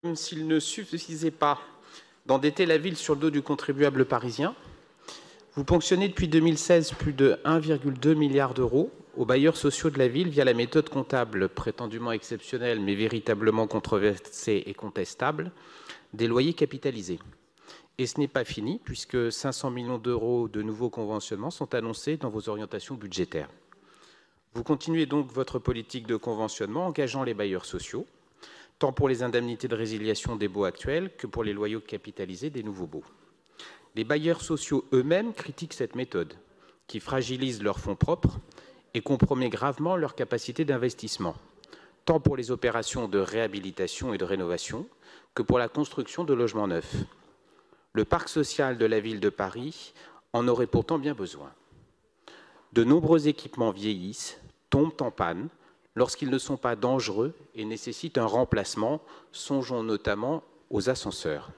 Même s'il ne suffisait pas d'endetter la ville sur le dos du contribuable parisien, vous ponctionnez depuis 2016 plus de 1,2 milliard d'euros aux bailleurs sociaux de la ville via la méthode comptable prétendument exceptionnelle mais véritablement controversée et contestable des loyers capitalisés. Et ce n'est pas fini puisque 500 millions d'euros de nouveaux conventionnements sont annoncés dans vos orientations budgétaires. Vous continuez donc votre politique de conventionnement engageant les bailleurs sociaux, tant pour les indemnités de résiliation des baux actuels que pour les loyers capitalisés des nouveaux baux. Les bailleurs sociaux eux-mêmes critiquent cette méthode, qui fragilise leurs fonds propres et compromet gravement leur capacité d'investissement, tant pour les opérations de réhabilitation et de rénovation que pour la construction de logements neufs. Le parc social de la ville de Paris en aurait pourtant bien besoin. De nombreux équipements vieillissent, tombent en panne, lorsqu'ils ne sont pas dangereux et nécessitent un remplacement, songeons notamment aux ascenseurs.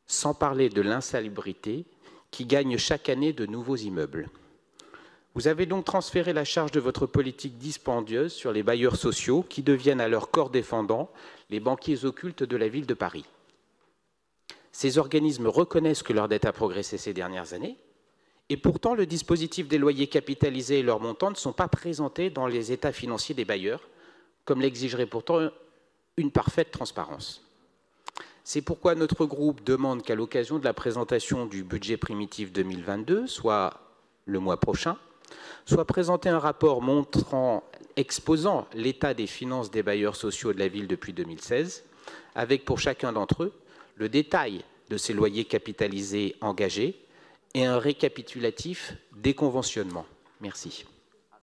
Sans parler de l'insalubrité qui gagne chaque année de nouveaux immeubles. Vous avez donc transféré la charge de votre politique dispendieuse sur les bailleurs sociaux qui deviennent à leur corps défendant les banquiers occultes de la ville de Paris. Ces organismes reconnaissent que leur dette a progressé ces dernières années, et pourtant, le dispositif des loyers capitalisés et leurs montants ne sont pas présentés dans les états financiers des bailleurs, comme l'exigerait pourtant une parfaite transparence. C'est pourquoi notre groupe demande qu'à l'occasion de la présentation du budget primitif 2022, soit le mois prochain, soit présenté un rapport exposant l'état des finances des bailleurs sociaux de la ville depuis 2016, avec pour chacun d'entre eux le détail de ces loyers capitalisés engagés, et un récapitulatif des conventionnements. Merci.